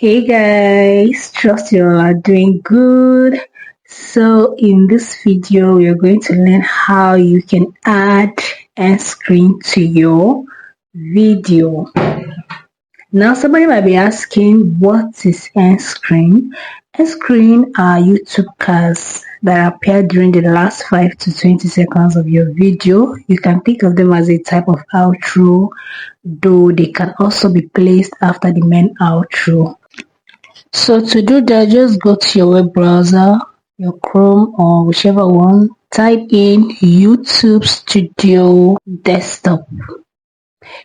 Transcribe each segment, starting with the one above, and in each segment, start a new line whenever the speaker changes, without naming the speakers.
Hey guys, trust you all are doing good. So in this video, we are going to learn how you can add end screen to your video. Now somebody might be asking, what is end screen? End screen are YouTube cards that appear during the last 5 to 20 seconds of your video. You can think of them as a type of outro, though they can also be placed after the main outro. So to do that, just go to your web browser, your Chrome or whichever one, type in YouTube Studio Desktop.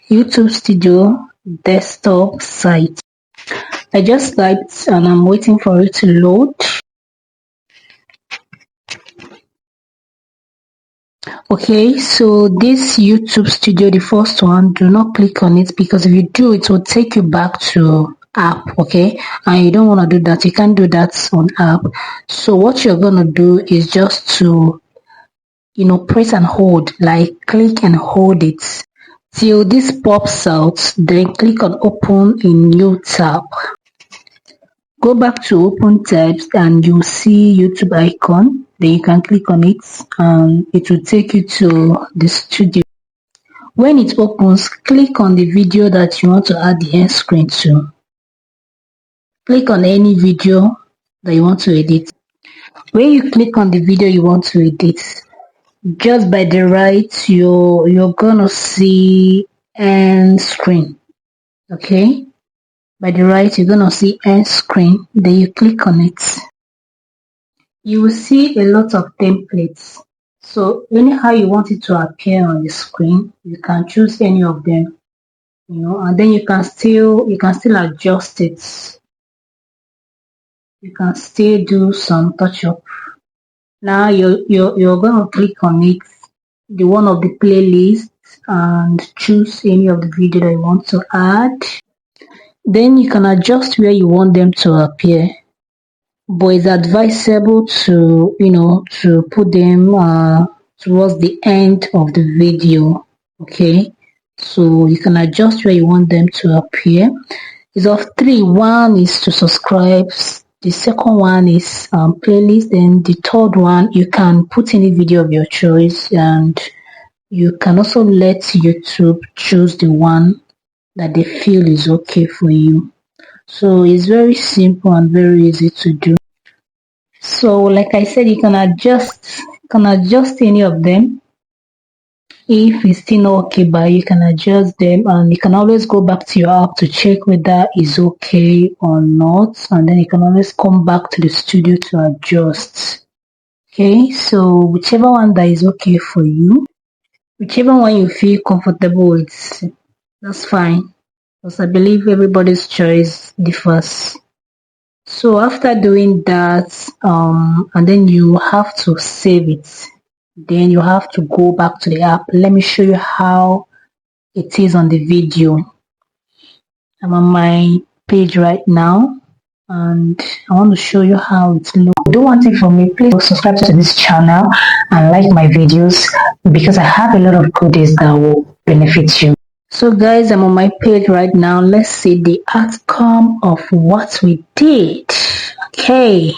YouTube Studio Desktop site. I just typed and I'm waiting for it to load. Okay, so this YouTube Studio, the first one, do not click on it because if you do, it will take you back to app. Okay, and you don't want to do that. You can't do that on app. So what you're gonna do is just to press and hold, like click and hold it till this pops out, then click on open in new tab. Go back to open tabs and you'll see YouTube icon. Then you can click on it and it will take you to the studio. When it opens, click on the video that you want to add the end screen to. Click on any video that you want to edit. When you click on the video you want to edit, just by the right, you're gonna see end screen. Okay, by the right you're gonna see end screen. Then you click on it. You will see a lot of templates. So anyhow you want it to appear on the screen, you can choose any of them, and then you can still adjust it. You can still do some touch up. Now you're gonna click on it, the one of the playlist, and choose any of the video that you want to add. Then you can adjust where you want them to appear, but it's advisable to to put them towards the end of the video. Okay, so you can adjust where you want them to appear. It's of three. One is to subscribe, the second one is playlist, then the third one you can put any video of your choice, and you can also let YouTube choose the one that they feel is okay for you. So it's very simple and very easy to do. So like I said, you can adjust any of them. If it's still not okay, but you can adjust them, and you can always go back to your app to check whether it's okay or not, and then you can always come back to the studio to adjust. Okay, so whichever one that is okay for you, whichever one you feel comfortable with, that's fine, because I believe everybody's choice differs. So after doing that, and then you have to save it. Then you have to go back to the app. Let me show you how it is on the video. I'm on my page right now and I want to show you how it looks. Do one thing for me, please subscribe to this channel and like my videos, because I have a lot of goodies that will benefit you. So guys, I'm on my page right now. Let's see the outcome of what we did. Okay,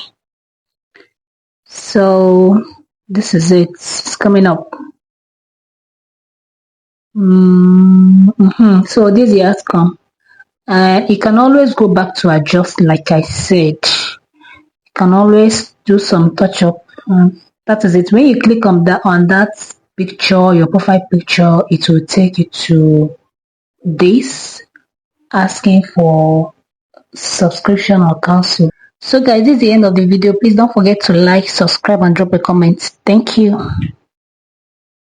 so this is it. It's coming up. So this is the outcome. You can always go back to adjust, like I said. You can always do some touch up. That is it. When you click on that picture, your profile picture, it will take you to this, asking for subscription or cancel. So guys, this is the end of the video. Please don't forget to like, subscribe, and drop a comment. Thank you.